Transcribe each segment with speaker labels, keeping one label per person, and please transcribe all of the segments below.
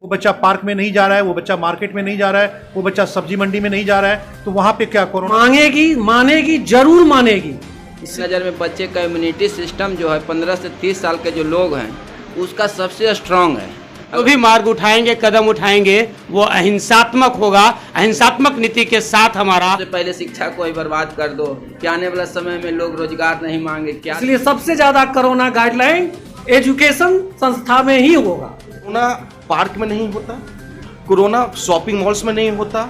Speaker 1: वो बच्चा पार्क में नहीं जा रहा है, वो बच्चा मार्केट में नहीं जा रहा है, वो बच्चा सब्जी मंडी में नहीं जा रहा है, तो वहाँ पे क्या कोरोना
Speaker 2: मानेगी जरूर मानेगी।
Speaker 3: इस नज़र में बच्चे का इम्यूनिटी सिस्टम जो है 15 से 30 साल के जो लोग हैं उसका सबसे स्ट्रांग है।
Speaker 2: जो भी मार्ग उठाएंगे, कदम उठाएंगे, वो अहिंसात्मक होगा। अहिंसात्मक नीति के साथ हमारा
Speaker 3: सबसे पहले शिक्षा को ही बर्बाद कर दो कि आने वाला समय में लोग रोजगार नहीं मांगे क्या।
Speaker 2: इसलिए सबसे ज्यादा कोरोना गाइडलाइन एजुकेशन संस्था में ही होगा।
Speaker 4: कोरोना पार्क में नहीं होता, कोरोना शॉपिंग मॉल्स में नहीं होता,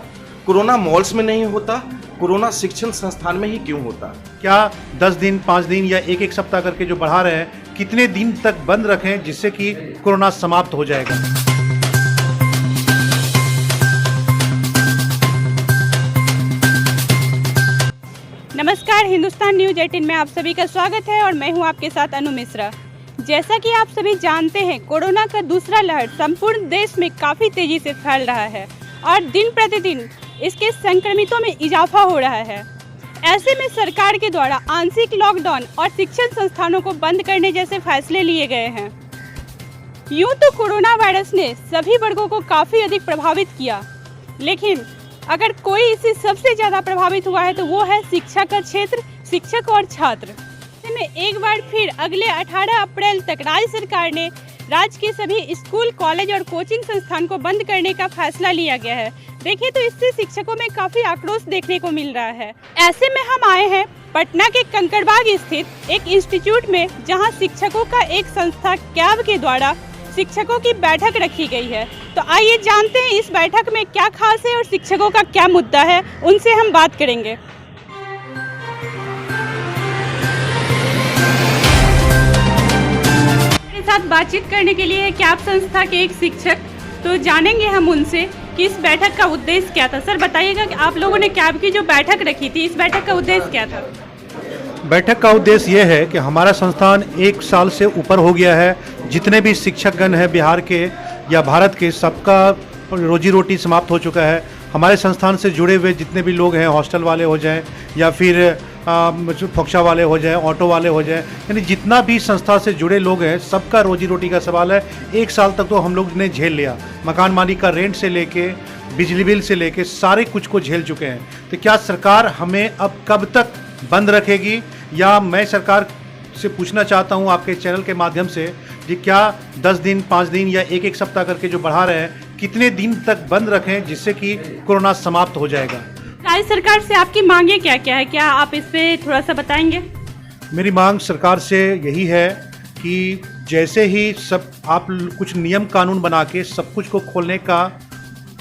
Speaker 4: कोरोना मॉल्स में नहीं होता, कोरोना शिक्षण संस्थान में ही क्यों होता?
Speaker 1: क्या 10 दिन, 5 दिन या एक सप्ताह करके जो बढ़ा रहे हैं, कितने दिन तक बंद रखें जिससे कि कोरोना समाप्त हो जाएगा?
Speaker 5: नमस्कार, हिंदुस्तान न्यूज 18 में आप सभी का स्वागत है और मैं हूं आपके साथ अनु मिश्रा। जैसा कि आप सभी जानते हैं, कोरोना का दूसरा लहर संपूर्ण देश में काफ़ी तेजी से फैल रहा है और दिन प्रतिदिन इसके संक्रमितों में इजाफा हो रहा है। ऐसे में सरकार के द्वारा आंशिक लॉकडाउन और शिक्षण संस्थानों को बंद करने जैसे फैसले लिए गए हैं। यूं तो कोरोना वायरस ने सभी वर्गों को काफ़ी अधिक प्रभावित किया, लेकिन अगर कोई इससे सबसे ज़्यादा प्रभावित हुआ है तो वो है शिक्षा का क्षेत्र, शिक्षक और छात्र। ऐसे में एक बार फिर अगले 18 अप्रैल तक राज्य सरकार ने राज्य के सभी स्कूल, कॉलेज और कोचिंग संस्थान को बंद करने का फैसला लिया गया है। देखिए तो इससे शिक्षकों में काफ़ी आक्रोश देखने को मिल रहा है। ऐसे में हम आए हैं पटना के कंकड़बाग स्थित एक इंस्टीट्यूट में, जहां शिक्षकों का एक संस्था कैब के द्वारा शिक्षकों की बैठक रखी गई है। तो आइए जानते हैं इस बैठक में क्या खास है और शिक्षकों का क्या मुद्दा है, उनसे हम बात करेंगे। मेरे साथ बातचीत करने के लिए कैब संस्था के एक शिक्षक, तो जानेंगे हम उनसे कि इस बैठक का उद्देश्य क्या था। सर बताइएगा कि आप लोगों ने कैब की जो बैठक रखी थी, इस बैठक का उद्देश्य क्या था?
Speaker 1: बैठक का उद्देश्य ये है कि हमारा संस्थान 1 साल से ऊपर हो गया है। जितने भी शिक्षकगण हैं बिहार के या भारत के, सबका रोजी रोटी समाप्त हो चुका है। हमारे संस्थान से जुड़े हुए जितने भी लोग हैं, हॉस्टल वाले हो जाएं या फिर फोक्शा वाले हो जाएं, ऑटो वाले हो जाएं, यानी जितना भी संस्था से जुड़े लोग हैं, सबका रोजी रोटी का सवाल है। 1 साल तक तो हम लोग ने झेल लिया। मकान मालिक का रेंट से लेके बिजली बिल से लेके सारे कुछ को झेल चुके हैं। तो क्या सरकार हमें अब कब तक बंद रखेगी? या मैं सरकार से पूछना चाहता हूं आपके चैनल के माध्यम से कि क्या 10 दिन, 5 दिन या एक सप्ताह करके जो बढ़ा रहे हैं, कितने दिन तक बंद रखें जिससे कि कोरोना समाप्त हो जाएगा?
Speaker 5: राज्य सरकार से आपकी मांगे क्या क्या है, क्या आप इस पे थोड़ा सा बताएंगे?
Speaker 1: मेरी मांग सरकार से यही है कि जैसे ही सब आप कुछ नियम कानून बना के सब कुछ को खोलने का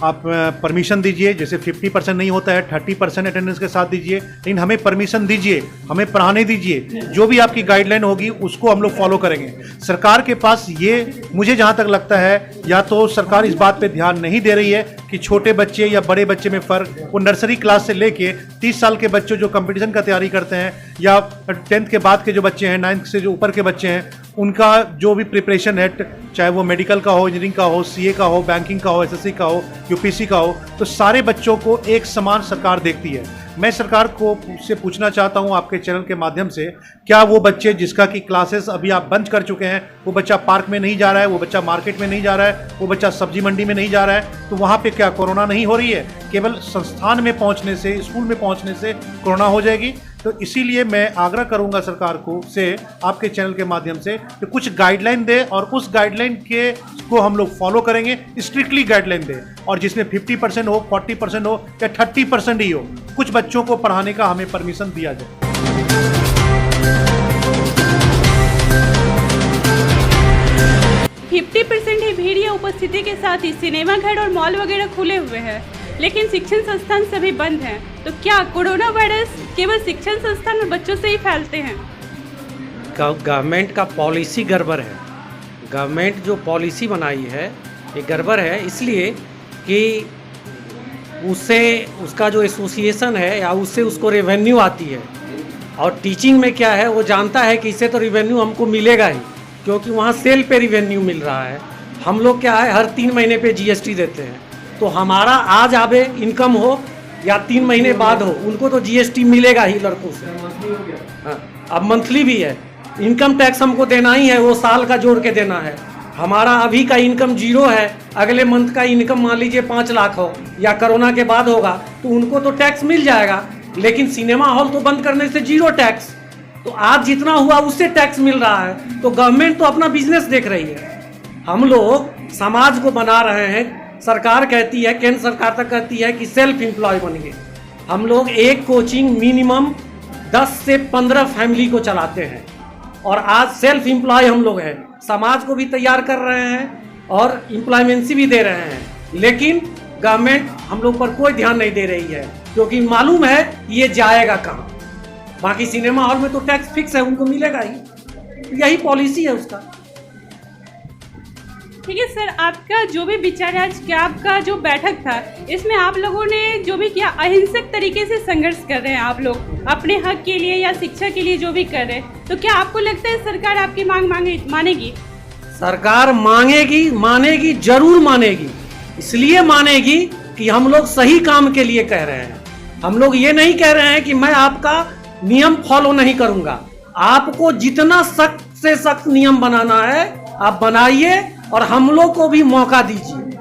Speaker 1: आप परमिशन दीजिए। जैसे 50% नहीं होता है, 30% अटेंडेंस के साथ दीजिए, लेकिन हमें परमिशन दीजिए, हमें पढ़ाने दीजिए। जो भी आपकी गाइडलाइन होगी उसको हम लोग फॉलो करेंगे। सरकार के पास ये, मुझे जहाँ तक लगता है, या तो सरकार इस बात पे ध्यान नहीं दे रही है कि छोटे बच्चे या बड़े बच्चे में फ़र्क, वो नर्सरी क्लास से लेके 30 साल के बच्चे जो कंपटीशन का तैयारी करते हैं, या 10th के बाद के जो बच्चे हैं, 9th से जो ऊपर के बच्चे हैं, उनका जो भी प्रिपरेशन है, चाहे वो मेडिकल का हो, इंजीनियरिंग का हो, सीए का हो, बैंकिंग का हो, एसएससी का हो, यूपीएससी का हो, तो सारे बच्चों को एक समान सरकार देखती है। मैं सरकार को से पूछना चाहता हूं आपके चैनल के माध्यम से, क्या वो बच्चे जिसका कि क्लासेस अभी आप बंद कर चुके हैं, वो बच्चा पार्क में नहीं जा रहा है, वो बच्चा मार्केट में नहीं जा रहा है, वो बच्चा सब्जी मंडी में नहीं जा रहा है, तो वहाँ पे क्या कोरोना नहीं हो रही है? केवल संस्थान में पहुँचने से, स्कूल में पहुँचने से कोरोना हो जाएगी? तो इसीलिए मैं आग्रह करूंगा सरकार को से आपके चैनल के माध्यम से कि कुछ गाइडलाइन दे और उस गाइडलाइन के को हम लोग फॉलो करेंगे। स्ट्रिक्टली गाइडलाइन दे और जिसमें 50% हो, 40% हो या 30% ही हो, कुछ बच्चों को पढ़ाने का हमें परमिशन दिया जाए।
Speaker 5: 50% ही भीड़ या उपस्थिति के साथ ही सिनेमा घर और मॉल वगैरह खुले हुए हैं, लेकिन शिक्षण संस्थान सभी बंद हैं। तो क्या कोरोना वायरस केवल शिक्षण संस्थान में बच्चों से ही फैलते हैं?
Speaker 2: गवर्नमेंट का पॉलिसी गड़बड़ है। गवर्नमेंट जो पॉलिसी बनाई है ये गड़बड़ है, इसलिए कि उससे उसका जो एसोसिएशन है या उससे उसको रेवेन्यू आती है, और टीचिंग में क्या है, वो जानता है कि इससे तो रेवेन्यू हमको मिलेगा ही, क्योंकि वहाँ सेल पे रेवेन्यू मिल रहा है। हम लोग क्या है, हर 3 महीने पे जीएसटी देते हैं, तो हमारा आज आवे इनकम हो या 3 महीने बाद हो, उनको तो जीएसटी मिलेगा ही लड़कों से। हाँ, अब मंथली भी है, इनकम टैक्स हमको देना ही है, वो साल का जोड़ के देना है। हमारा अभी का इनकम 0 है, अगले मंथ का इनकम मान लीजिए 5 लाख हो या कोरोना के बाद होगा तो उनको तो टैक्स मिल जाएगा, लेकिन सिनेमा हॉल तो बंद करने से 0 टैक्स। तो आज जितना हुआ उससे टैक्स मिल रहा है, तो गवर्नमेंट तो अपना बिजनेस देख रही है। हम लोग समाज को बना रहे हैं। सरकार कहती है, केंद्र सरकार तक कहती है कि सेल्फ एम्प्लॉय बनिए। हम लोग एक कोचिंग मिनिमम 10 से 15 फैमिली को चलाते हैं और आज सेल्फ एम्प्लॉय हम लोग हैं। समाज को भी तैयार कर रहे हैं और एम्प्लॉयमेंसी भी दे रहे हैं, लेकिन गवर्नमेंट हम लोग पर कोई ध्यान नहीं दे रही है, क्योंकि मालूम है ये जाएगा कहाँ। बाकी सिनेमा हॉल में तो टैक्स फिक्स है, उनको मिलेगा ही, यही पॉलिसी है उसका।
Speaker 5: ठीक है सर, आपका जो भी विचार है, आज क्या आपका जो बैठक था इसमें आप लोगों ने जो भी किया, अहिंसक तरीके से संघर्ष कर रहे हैं आप लोग अपने हक के लिए या शिक्षा के लिए जो भी कर रहे हैं, तो क्या आपको लगता है सरकार आपकी मांग मानेगी?
Speaker 2: सरकार मानेगी, जरूर मानेगी। इसलिए मानेगी कि हम लोग सही काम के लिए कह रहे हैं। हम लोग ये नहीं कह रहे हैं कि मैं आपका नियम फॉलो नहीं करूंगा। आपको जितना सख्त से सख्त नियम बनाना है आप बनाइए और हम लोग को भी मौका दीजिए,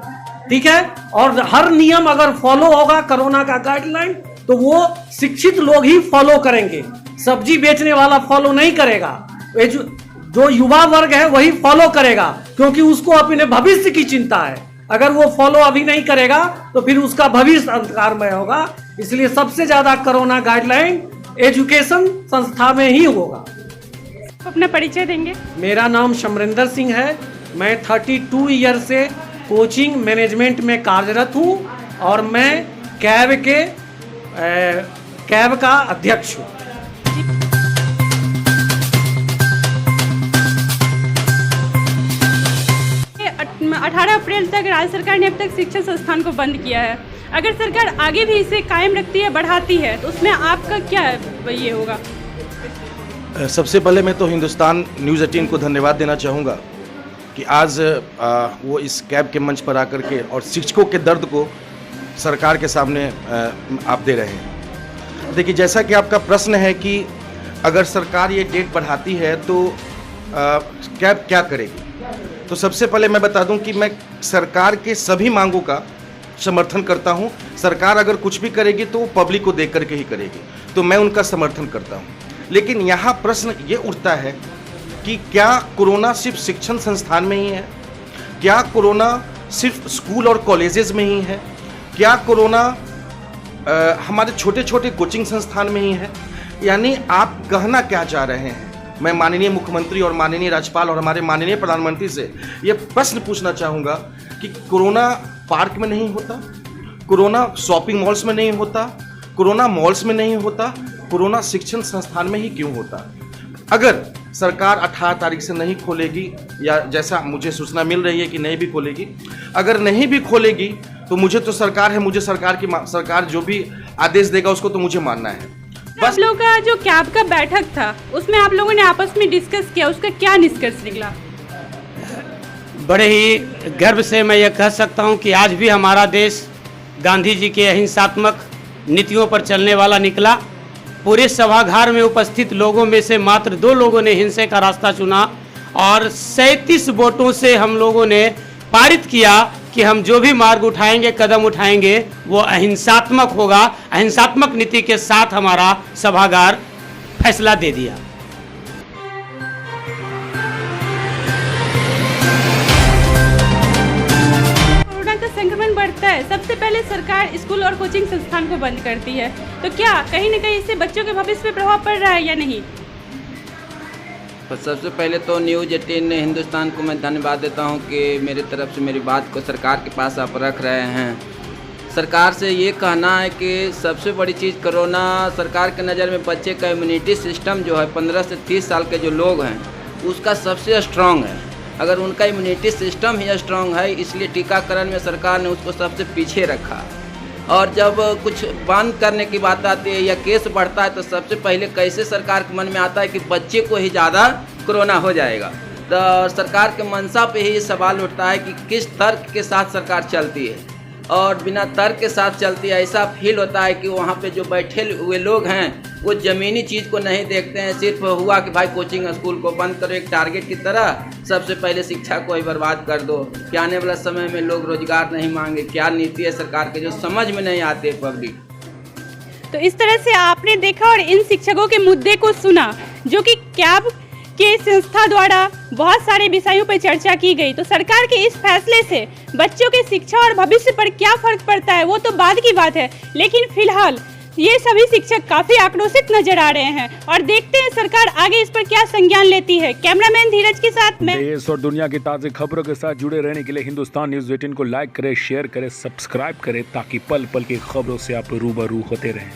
Speaker 2: ठीक है। और हर नियम अगर फॉलो होगा कोरोना का गाइडलाइन, तो वो शिक्षित लोग ही फॉलो करेंगे। सब्जी बेचने वाला फॉलो नहीं करेगा, जो युवा वर्ग है वही फॉलो करेगा, क्योंकि उसको अपने भविष्य की चिंता है। अगर वो फॉलो अभी नहीं करेगा तो फिर उसका भविष्य अंधकारमय होगा। इसलिए सबसे ज्यादा कोरोना गाइडलाइन एजुकेशन संस्था में ही होगा।
Speaker 5: अपना परिचय देंगे?
Speaker 2: मेरा नाम शमरिंदर सिंह है। मैं 32 ईयर से कोचिंग मैनेजमेंट में कार्यरत हूँ और मैं कैब का अध्यक्ष हूँ।
Speaker 5: 18 अप्रैल तक राज्य सरकार ने अब तक शिक्षण संस्थान को बंद किया है। अगर सरकार आगे भी इसे कायम रखती है, बढ़ाती है, तो उसमें आपका क्या ये होगा?
Speaker 4: सबसे पहले मैं तो हिंदुस्तान न्यूज़ 18 को धन्यवाद देना चाहूँगा कि आज वो इस कैब के मंच पर आकर के और शिक्षकों के दर्द को सरकार के सामने आप दे रहे हैं। देखिए, जैसा कि आपका प्रश्न है कि अगर सरकार ये डेट बढ़ाती है तो कैब क्या करेगी, तो सबसे पहले मैं बता दूं कि मैं सरकार के सभी मांगों का समर्थन करता हूं। सरकार अगर कुछ भी करेगी तो वो पब्लिक को देख करके ही करेगी, तो मैं उनका समर्थन करता हूं। लेकिन यहाँ प्रश्न ये उठता है कि क्या कोरोना सिर्फ शिक्षण संस्थान में ही है? क्या कोरोना सिर्फ स्कूल और कॉलेजेस में ही है? क्या कोरोना हमारे छोटे छोटे कोचिंग संस्थान में ही है? यानी आप कहना क्या चाह रहे हैं? मैं माननीय मुख्यमंत्री और माननीय राज्यपाल और हमारे माननीय प्रधानमंत्री से ये प्रश्न पूछना चाहूँगा कि कोरोना पार्क में नहीं होता, कोरोना शॉपिंग मॉल्स में नहीं होता, कोरोना मॉल्स में नहीं होता, कोरोना शिक्षण संस्थान में ही क्यों होता? अगर सरकार 18 तारीख से नहीं खोलेगी, या जैसा मुझे सूचना मिल रही है कि नहीं भी खोलेगी, अगर नहीं भी खोलेगी तो मुझे तो सरकार है, मुझे सरकार जो भी आदेश देगा उसको तो मुझे मानना है।
Speaker 5: आप लोगों का जो कैब का बैठक था उसमें आप लोगों ने आपस में डिस्कस किया, उसका क्या निष्कर्ष निकला?
Speaker 6: बड़े ही गर्व से मैं ये कह सकता हूँ कि आज भी हमारा देश गांधी जी के अहिंसात्मक नीतियों पर चलने वाला निकला। पूरे सभागार में उपस्थित लोगों में से मात्र 2 लोगों ने हिंसा का रास्ता चुना और 37 वोटों से हम लोगों ने पारित किया कि हम जो भी मार्ग उठाएंगे, कदम उठाएंगे, वो अहिंसात्मक होगा। अहिंसात्मक नीति के साथ हमारा सभागार फैसला दे दिया।
Speaker 5: कोरोना का संक्रमण बढ़ता है, सबसे पहले सरकार स्कूल और कोचिंग संस्थान को बंद करती है, तो क्या कहीं न कहीं इससे बच्चों के भविष्य पे प्रभाव पड़ रहा है या नहीं?
Speaker 3: तो सबसे पहले तो न्यूज़ 18 हिंदुस्तान को मैं धन्यवाद देता हूं कि मेरी तरफ से मेरी बात को सरकार के पास आप रख रहे हैं। सरकार से ये कहना है कि सबसे बड़ी चीज़ कोरोना, सरकार के नज़र में बच्चे का इम्यूनिटी सिस्टम जो है 15 से 30 साल के जो लोग हैं उसका सबसे स्ट्रॉन्ग है। अगर उनका इम्यूनिटी सिस्टम ही स्ट्रॉन्ग है, इसलिए टीकाकरण में सरकार ने उसको सबसे पीछे रखा। और जब कुछ बंद करने की बात आती है या केस बढ़ता है तो सबसे पहले कैसे सरकार के मन में आता है कि बच्चे को ही ज़्यादा कोरोना हो जाएगा। तो सरकार के मंशा पे ही ये सवाल उठता है कि किस तर्क के साथ सरकार चलती है। और बिना तर्क के साथ चलती है। ऐसा फील होता है कि वहाँ पे जो बैठे हुए लोग हैं वो ज़मीनी चीज़ को नहीं देखते हैं। सिर्फ हुआ कि भाई कोचिंग स्कूल को बंद करो, एक टारगेट की तरह सबसे पहले शिक्षा को ही बर्बाद कर दो कि आने वाला समय में लोग रोजगार नहीं मांगे। क्या नीति है सरकार के जो समझ में नहीं आते पब्लिक।
Speaker 5: तो इस तरह से आपने देखा और इन शिक्षकों के मुद्दे को सुना, जो कि कैब के संस्था द्वारा बहुत सारे विषयों पर चर्चा की गई। तो सरकार के इस फैसले से बच्चों के शिक्षा और भविष्य पर क्या फर्क पड़ता है वो तो बाद की बात है, लेकिन फिलहाल ये सभी शिक्षक काफी आक्रोशित नजर आ रहे हैं और देखते हैं सरकार आगे इस पर क्या संज्ञान लेती है। कैमरामैन धीरज के साथ मैं।
Speaker 7: देश और दुनिया की ताज़ी खबरों के साथ जुड़े रहने के लिए हिंदुस्तान न्यूज़ 18 को लाइक करें, शेयर करें, सब्सक्राइब करें ताकि पल पल की खबरों से आप रूबरू होते रहें।